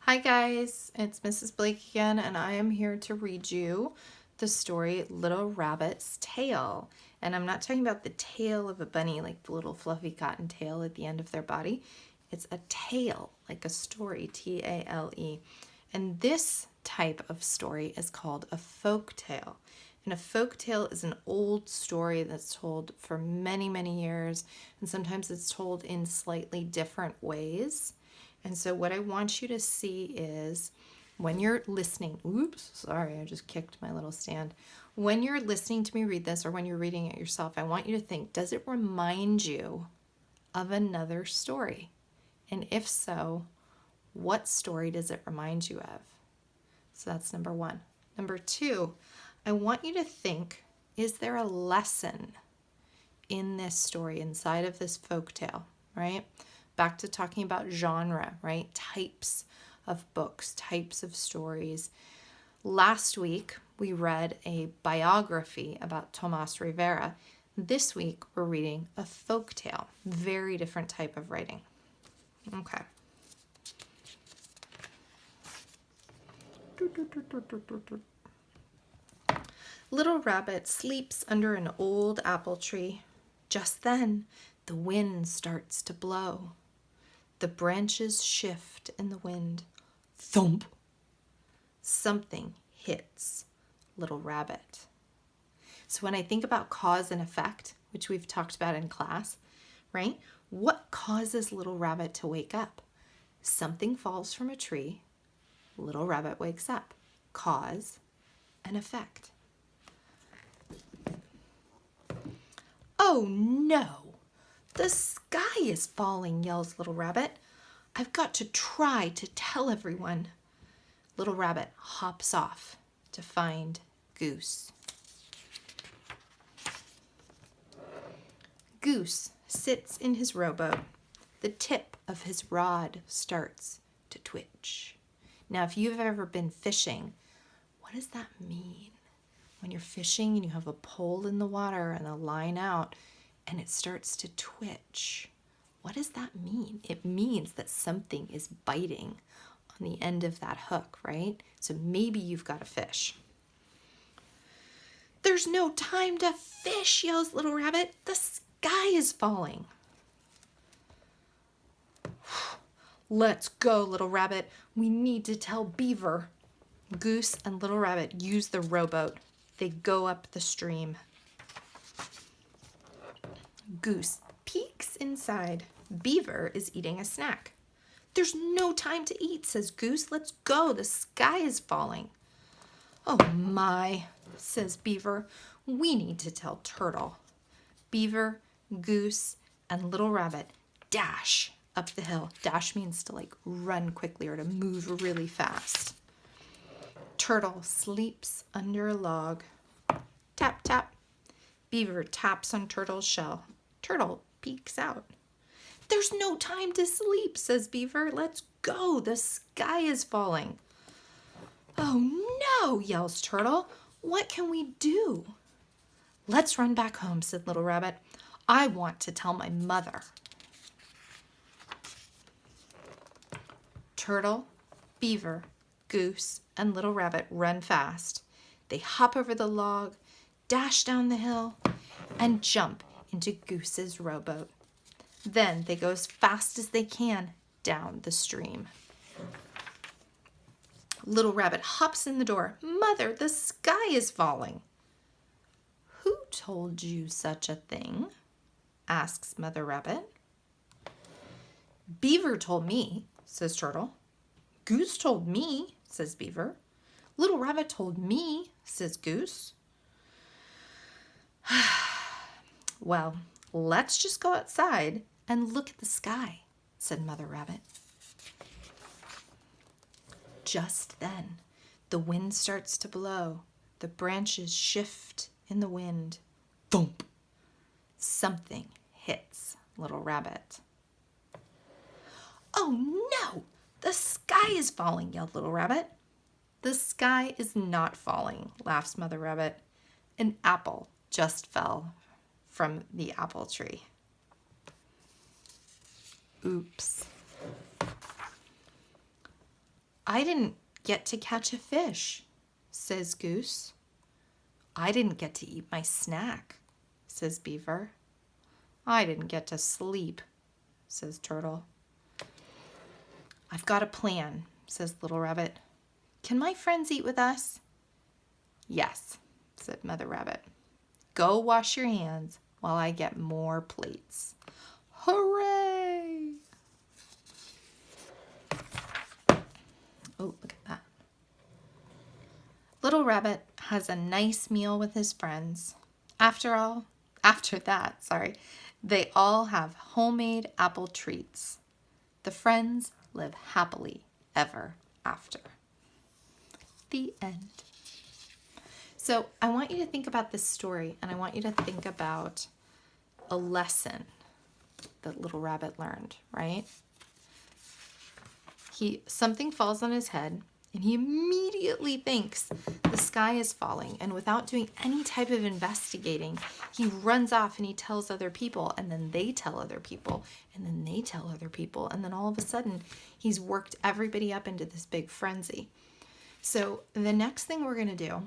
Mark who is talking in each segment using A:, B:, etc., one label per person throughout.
A: Hi guys, it's Mrs. Blake again, and I am here to read you the story Little Rabbit's Tail. And I'm not talking about the tail of a bunny, like the little fluffy cotton tail at the end of their body. It's a tale, like a story, T-A-L-E. And this type of story is called a folk tale. And a folk tale is an old story that's told for many, many years, and sometimes it's told in slightly different ways. And so what I want you to see is when you're listening, oops, sorry, I just kicked my little stand. When you're listening to me read this or when you're reading it yourself, I want you to think, does it remind you of another story? And if so, what story does it remind you of? So that's number one. Number two, I want you to think, is there a lesson in this story, inside of this folk tale, right? Back to talking about genre, right? Types of books, types of stories. Last week, we read a biography about Tomas Rivera. This week, we're reading a folk tale. Very different type of writing. Okay. Little Rabbit sleeps under an old apple tree. Just then, the wind starts to blow. The branches shift in the wind. Thump! Something hits Little Rabbit. So when I think about cause and effect, which we've talked about in class, right? What causes Little Rabbit to wake up? Something falls from a tree. Little Rabbit wakes up. Cause and effect. Oh no! The sky is falling, yells Little Rabbit. I've got to try to tell everyone. Little Rabbit hops off to find Goose. Goose sits in his rowboat. The tip of his rod starts to twitch. Now, if you've ever been fishing, what does that mean? When you're fishing and you have a pole in the water and a line out and it starts to twitch, what does that mean? It means that something is biting on the end of that hook, right? So maybe you've got a fish. There's no time to fish, yells Little Rabbit. The sky is falling. Let's go, Little Rabbit. We need to tell Beaver. Goose and Little Rabbit use the rowboat. They go up the stream. Goose peeks inside. Beaver is eating a snack. There's no time to eat, says Goose. Let's go. The sky is falling. Oh my, says Beaver. We need to tell Turtle. Beaver, Goose, and Little Rabbit dash up the hill. Dash means to like run quickly or to move really fast. Turtle sleeps under a log. Tap, tap. Beaver taps on Turtle's shell. Turtle peeks out. There's no time to sleep, says Beaver. Let's go. The sky is falling. Oh no, yells Turtle. What can we do? Let's run back home, said Little Rabbit. I want to tell my mother. Turtle, Beaver, Goose, and Little Rabbit run fast. They hop over the log, dash down the hill, and jump into Goose's rowboat. Then they go as fast as they can down the stream. Little Rabbit hops in the door. Mother, the sky is falling. Who told you such a thing? Asks Mother Rabbit. Beaver told me, says Turtle. Goose told me, says Beaver. Little Rabbit told me, says Goose. Well, let's just go outside and look at the sky, said Mother Rabbit. Just then, the wind starts to blow. The branches shift in the wind. Thump! Something hits Little Rabbit. Oh no! The sky is falling, yelled Little Rabbit. The sky is not falling, laughs Mother Rabbit. An apple just fell from the apple tree. Oops. I didn't get to catch a fish, says Goose. I didn't get to eat my snack, says Beaver. I didn't get to sleep, says Turtle. I've got a plan, says Little Rabbit. Can my friends eat with us? Yes, said Mother Rabbit. Go wash your hands while I get more plates. Hooray! Oh, look at that. Little Rabbit has a nice meal with his friends. After that, they all have homemade apple treats. The friends live happily ever after. The end. So I want you to think about this story, and I want you to think about a lesson that Little Rabbit learned, right? Something falls on his head, and he immediately thinks the sky is falling, and without doing any type of investigating, he runs off and he tells other people, and then they tell other people, and then they tell other people, and then all of a sudden he's worked everybody up into this big frenzy. So the next thing we're going to do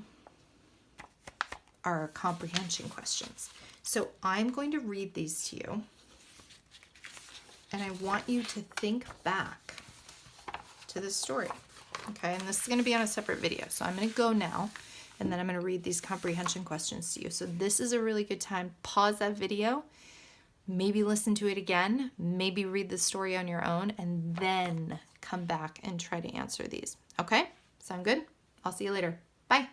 A: are comprehension questions. So I'm going to read these to you, and I want you to think back to the story. Okay, and this is going to be on a separate video. So I'm going to go now, and then I'm going to read these comprehension questions to you. So this is a really good time. Pause that video, maybe listen to it again, maybe read the story on your own, and then come back and try to answer these. Okay, sound good? I'll see you later. Bye.